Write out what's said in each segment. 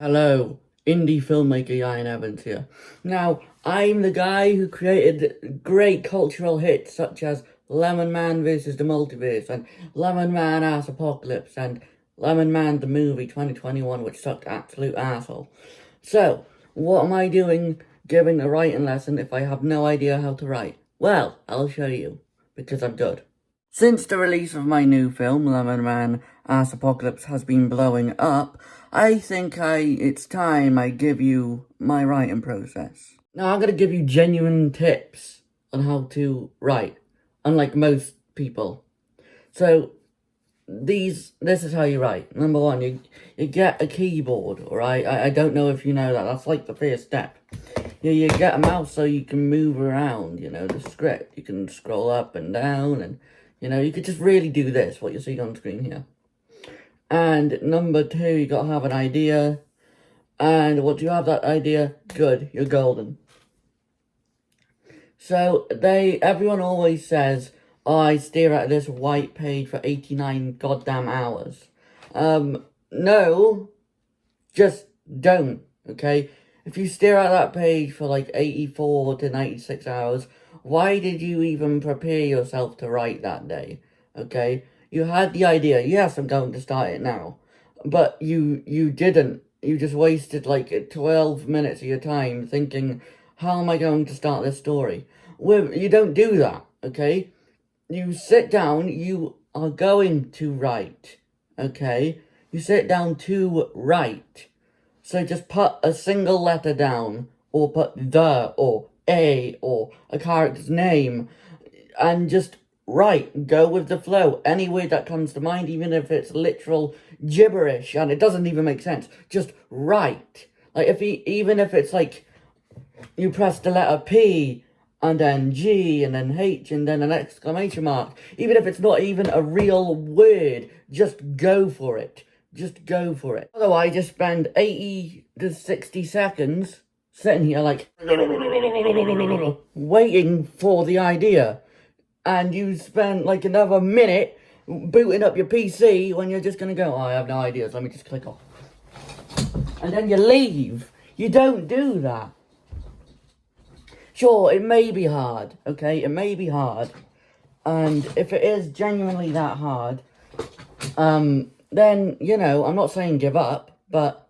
Hello, indie filmmaker Ian Evans here. Now, I'm the guy who created great cultural hits such as Lemon Man vs. the Multiverse and Lemon Man Ass Apocalypse and Lemon Man the Movie 2021, which sucked absolute asshole. So, what am I doing giving a writing lesson if I have no idea how to write? Well, I'll show you, because I'm good. Since the release of my new film, Lemon Man Ass Apocalypse, has been blowing up, I think it's time I give you my writing process. Now, I'm going to give you genuine tips on how to write, unlike most people. So, this is how you write. Number one, you get a keyboard, alright? I don't know if you know that. That's like the first step. You get a mouse so you can move around, the script. You can scroll up and down and, you could just really do this, what you see on screen here. And number two, you gotta have an idea. And once you have that idea, good, you're golden. So everyone always says, oh, I stare at this white page for 89 goddamn hours. No, just don't, okay? If you stare at that page for like 84 to 96 hours, why did you even prepare yourself to write that day, okay? You had the idea, yes, I'm going to start it now, but you didn't. You just wasted like 12 minutes of your time thinking, how am I going to start this story? Well, you don't do that, okay? You sit down, you are going to write, okay? You sit down to write. So just put a single letter down, or put the, or a character's name, and just write. Go with the flow. Any word that comes to mind, even if it's literal gibberish and it doesn't even make sense, just write. Like, even if it's like, you press the letter P, and then G, and then H, and then an exclamation mark, even if it's not even a real word, just go for it. Just go for it. Otherwise, just spend 80 to 60 seconds sitting here like waiting for the idea. And you spend like another minute booting up your PC when you're just going to go, oh, I have no ideas, let me just click off. And then you leave. You don't do that. Sure, it may be hard, okay? It may be hard. And if it is genuinely that hard, then, I'm not saying give up, but,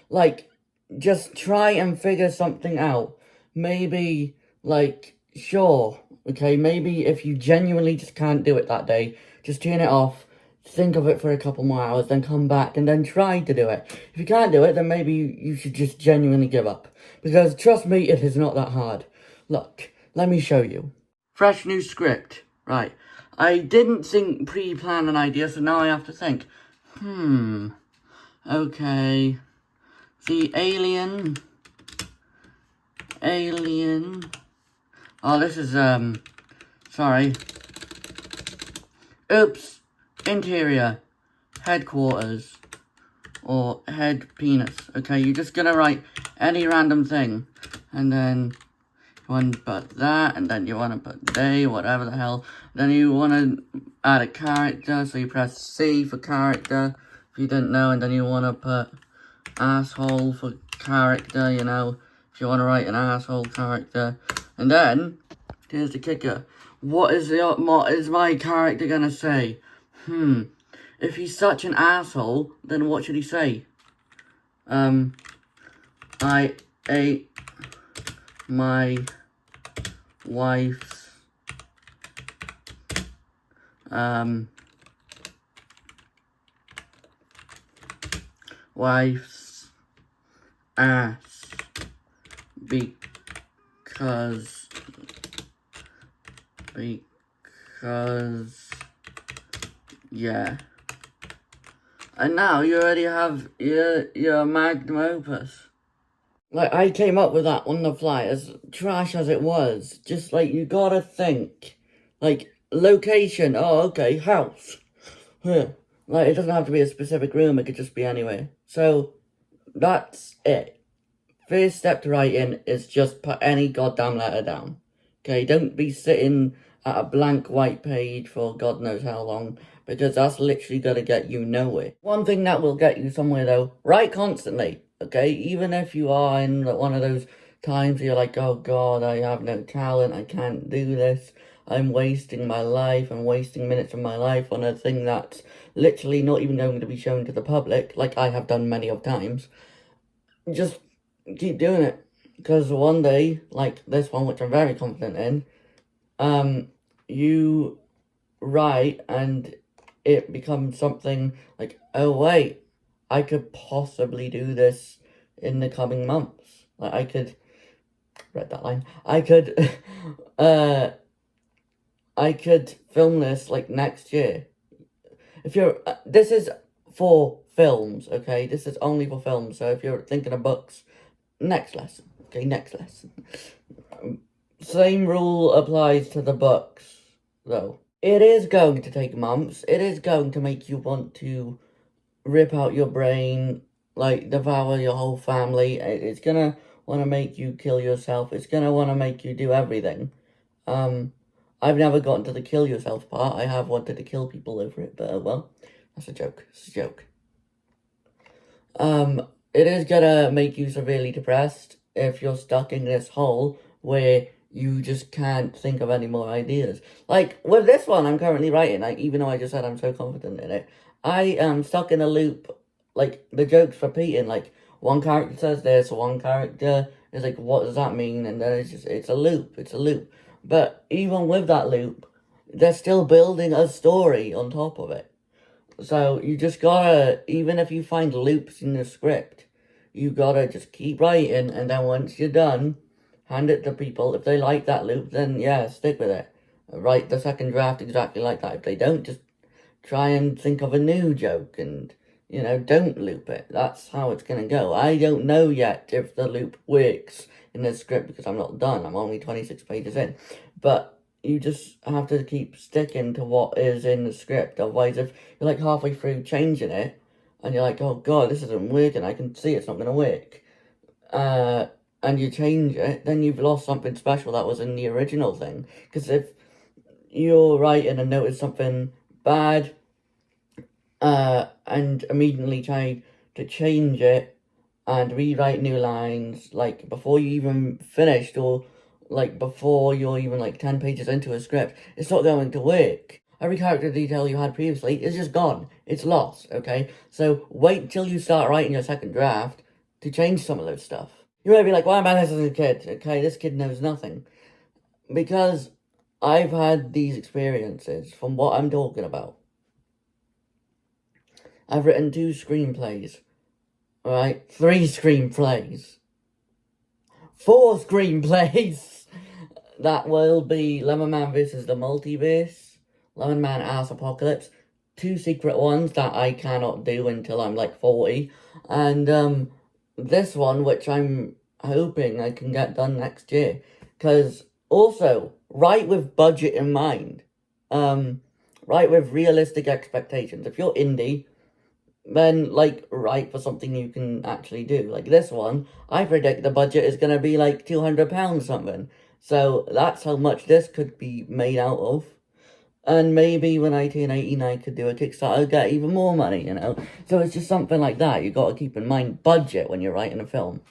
like, just try and figure something out. Maybe, like, sure, okay, maybe if you genuinely just can't do it that day, just turn it off, think of it for a couple more hours, then come back and then try to do it. If you can't do it, then maybe you should just genuinely give up. Because, trust me, it is not that hard. Look, let me show you. Fresh new script. Right. I didn't pre-plan an idea, so now I have to think. Okay. The alien. Oh, this is, sorry. Oops. Interior. Headquarters. Or head penis. Okay, you're just gonna write any random thing. And then you want to put that, and then you want to put day, whatever the hell. Then you want to add a character, so you press C for character, if you didn't know, and then you want to put asshole for character, if you want to write an asshole character. And then, here's the kicker. What is my character going to say? If he's such an asshole, then what should he say? I ate my wife's ass because yeah. And now you already have your magnum opus. Like, I came up with that on the fly, as trash as it was. Just, like, you gotta think. Like, location, oh, okay, house. Like, it doesn't have to be a specific room, it could just be anywhere. So, that's it. First step to writing is just put any goddamn letter down. Okay, don't be sitting at a blank white page for God knows how long, because that's literally gonna get you nowhere. One thing that will get you somewhere, though, write constantly. okay? Even if you are in one of those times where you're like, oh God, I have no talent, I can't do this, I'm wasting my life, I'm wasting minutes of my life on a thing that's literally not even going to be shown to the public, like I have done many of times, just keep doing it. Because one day, like this one, which I'm very confident in, you write and it becomes something like, oh wait, I could possibly do this in the coming months. Like I could read that line. I could film this like next year. If you're this is for films, okay? This is only for films. So if you're thinking of books, next lesson. Okay, next lesson. Same rule applies to the books, though. It is going to take months. It is going to make you want to rip out your brain, like devour your whole family. It's gonna want to make you kill yourself. It's gonna want to make you do everything. I've never gotten to the kill yourself part. I have wanted to kill people over it, but well, that's a joke. It's a joke. It is gonna make you severely depressed if you're stuck in this hole where you just can't think of any more ideas. Like, with this one I'm currently writing, even though I just said I'm so confident in it, I am stuck in a loop, like, the joke's repeating, like, one character says this, one character is like, what does that mean? And then it's a loop, But even with that loop, they're still building a story on top of it. So you just gotta, even if you find loops in the script, you gotta just keep writing, and then once you're done, hand it to people. If they like that loop, then yeah, stick with it. Write the second draft exactly like that. If they don't, just try and think of a new joke and, don't loop it. That's how it's gonna go. I don't know yet if the loop works in the script because I'm not done. I'm only 26 pages in. But you just have to keep sticking to what is in the script. Otherwise, if you're like halfway through changing it, and you're like, oh God, this isn't working, I can see it's not gonna work, and you change it, then you've lost something special that was in the original thing. Because if you're writing and notice something bad, and immediately try to change it and rewrite new lines, like, before you even finished, or, like, before you're even, like, 10 pages into a script, it's not going to work. Every character detail you had previously is just gone. It's lost, okay? So wait till you start writing your second draft to change some of those stuff. You might be like, why am I listening to a kid? Okay, this kid knows nothing. Because I've had these experiences from what I'm talking about. I've written 2 screenplays. Alright? 3 screenplays. 4 screenplays! That will be Lemon Man vs. the Multiverse, Lemon Man Ass Apocalypse, 2 secret ones that I cannot do until I'm like 40, and this one, which I'm hoping I can get done next year. Because also, write with budget in mind. Write with realistic expectations. If you're indie, then, like, write for something you can actually do. Like this one, I predict the budget is going to be like £200 something. So that's how much this could be made out of. And maybe when I turn 18, I could do a Kickstarter, get even more money, So it's just something like that. You got to keep in mind budget when you're writing a film.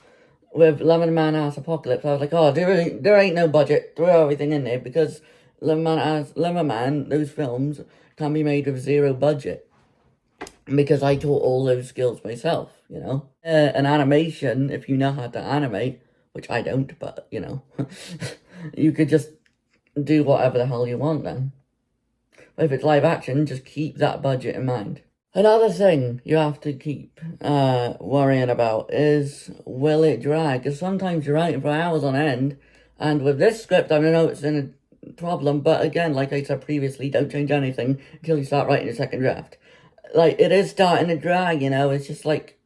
With Lemon Man Ass Apocalypse, I was like, oh, there ain't no budget. Throw everything in there, because Lemon Man, those films can be made with 0 budget. Because I taught all those skills myself, An animation, if you know how to animate, which I don't, but, you could just do whatever the hell you want then. But if it's live action, just keep that budget in mind. Another thing you have to keep worrying about is, will it drag? Because sometimes you're writing for hours on end, and with this script, I know it's in a problem, but again, like I said previously, don't change anything until you start writing your second draft. Like, it is starting to drag, it's just like,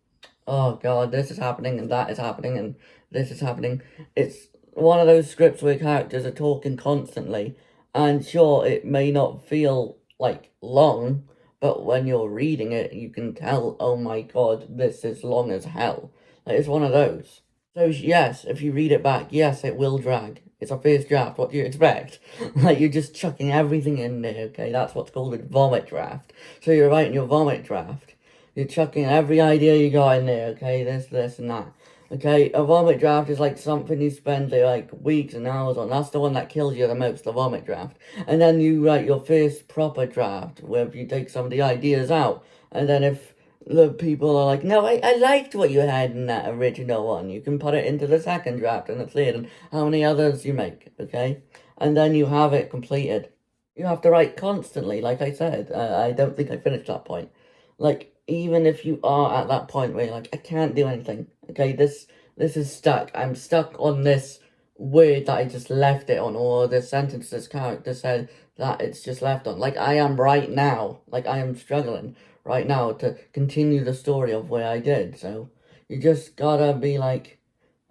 oh God, this is happening, and that is happening, and this is happening. It's one of those scripts where characters are talking constantly, and sure, it may not feel, like, long, but when you're reading it, you can tell, oh my God, this is long as hell. Like, it's one of those. So, yes, if you read it back, yes, it will drag. It's a first draft, what do you expect? Like, you're just chucking everything in there, okay? That's what's called a vomit draft. So you're writing your vomit draft. You're chucking every idea you got in there, okay? This, and that. Okay, a vomit draft is like something you spend like weeks and hours on. That's the one that kills you the most, the vomit draft. And then you write your first proper draft, where you take some of the ideas out. And then if the people are like, no, I liked what you had in that original one, you can put it into the second draft and the third, and how many others you make, okay? And then you have it completed. You have to write constantly, like I said. I don't think I finished that point. Like, even if you are at that point where you're like, I can't do anything, okay, this is stuck. I'm stuck on this word that I just left it on, or the sentence this character said that it's just left on. Like, I am right now. Like, I am struggling right now to continue the story of where I did. So, you just gotta be like,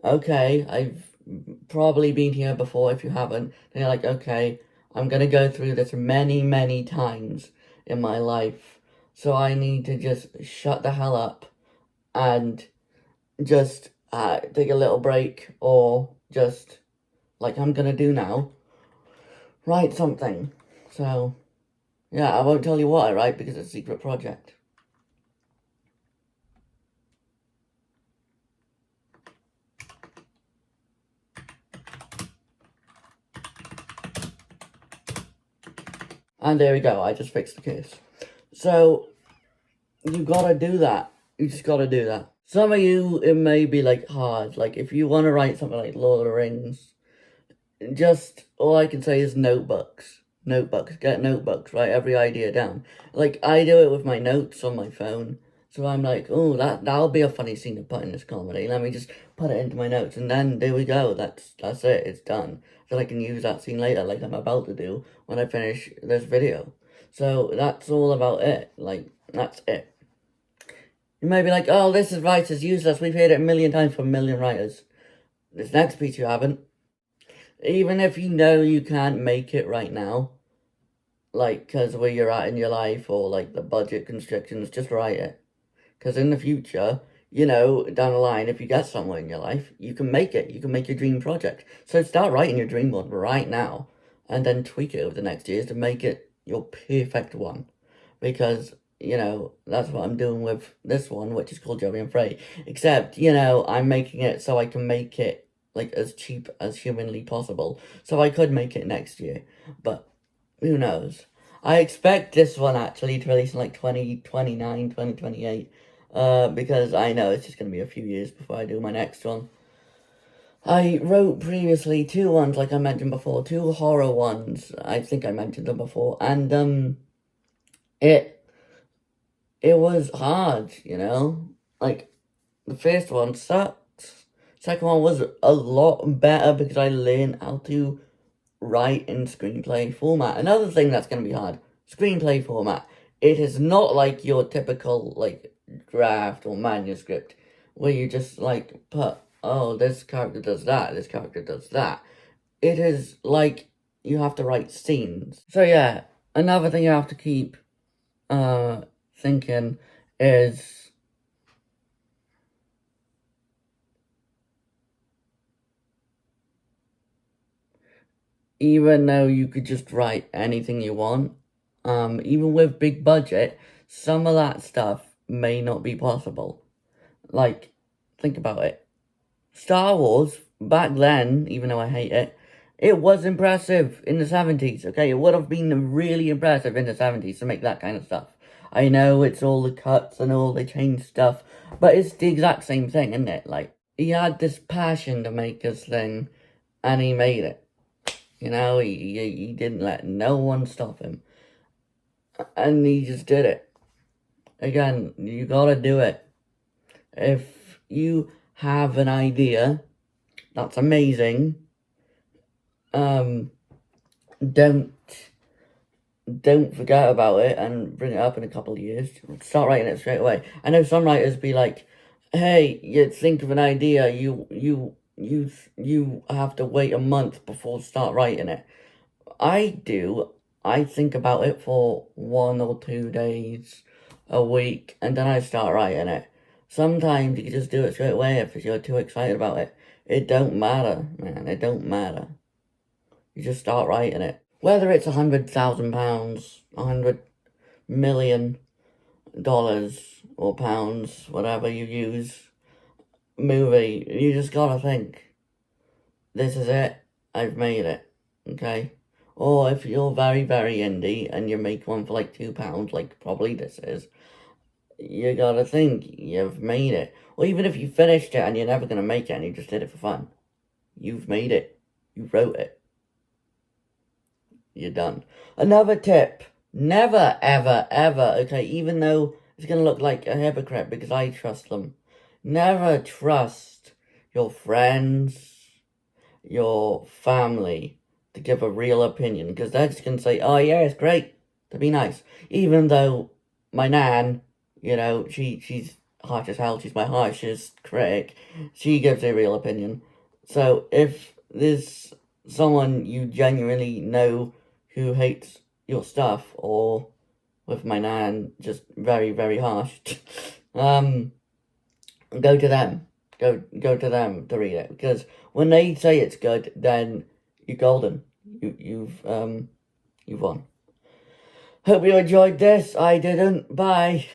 okay, I've probably been here before if you haven't. Then you're like, okay, I'm gonna go through this many, many times in my life. So I need to just shut the hell up and just take a little break, or just, like I'm gonna do now, write something. So, yeah, I won't tell you what I write because it's a secret project. And there we go, I just fixed the case. So, you gotta do that. You just gotta do that. Some of you, it may be like hard. Like, if you want to write something like Lord of the Rings, just all I can say is notebooks. Notebooks. Get notebooks. Write every idea down. Like, I do it with my notes on my phone. So I'm like, oh, that'll be a funny scene to put in this comedy. Let me just put it into my notes, and then there we go. That's it. It's done. So I can use that scene later, like I'm about to do when I finish this video. So that's all about it. Like, that's it. You may be like, oh, this advice useless. We've heard it a million times from a million writers. This next piece you haven't. Even if you know you can't make it right now, like, because where you're at in your life, or like the budget constrictions, just write it. Because in the future, you know, down the line, if you get somewhere in your life, you can make it. You can make your dream project. So start writing your dream one right now, and then tweak it over the next years to make it your perfect one. Because, you know, that's what I'm doing with this one, which is called Joey and Frey. Except, you know, I'm making it so I can make it like as cheap as humanly possible. So I could make it next year, but who knows? I expect this one actually to release in like 2029, 2028. Because I know it's just going to be a few years before I do my next one. I wrote previously two ones, like I mentioned before, two horror ones. I think I mentioned them before, and it was hard, you know? Like, the first one sucked. Second one was a lot better because I learned how to write in screenplay format. Another thing that's going to be hard, screenplay format. It is not like your typical, like, draft or manuscript where you just, like, put, oh, this character does that, this character does that. It is like you have to write scenes. So, yeah, another thing you have to keep thinking is even though you could just write anything you want, even with big budget, some of that stuff may not be possible. Like, think about it. Star Wars, back then, even though I hate it, it was impressive in the 70s, okay? It would have been really impressive in the 70s to make that kind of stuff. I know it's all the cuts and all the changed stuff, but it's the exact same thing, isn't it? Like, he had this passion to make this thing, and he made it. You know, he didn't let no one stop him. And he just did it. Again, you gotta do it. If you have an idea that's amazing, don't forget about it and bring it up in a couple of years. Start writing it straight away. I know some writers be like, hey, you think of an idea, you have to wait a month before start writing it. I do. I think about it for 1 or 2 days, a week, and then I start writing it. Sometimes you can just do it straight away if you're too excited about it. It don't matter, man. It don't matter. You just start writing it. Whether it's £100,000, 100 million, dollars or pounds, whatever you use, movie, you just gotta think, this is it, I've made it, okay? Or if you're very, very indie and you make one for like £2, like probably this is, you gotta think, you've made it. Or even if you finished it and you're never gonna make it and you just did it for fun, you've made it. You wrote it. You're done. Another tip, never, ever, ever, okay, even though it's gonna look like a hypocrite because I trust them, never trust your friends, your family to give a real opinion, because they're just gonna say, oh yeah, it's great, to be nice. Even though my nan, she's harsh as hell, she's my harshest critic, she gives a real opinion. So if there's someone you genuinely know who hates your stuff, or with my nan, just very, very harsh, go to them. Go to them to read it, because when they say it's good, then you're golden. You've won. Hope you enjoyed this. I didn't. Bye.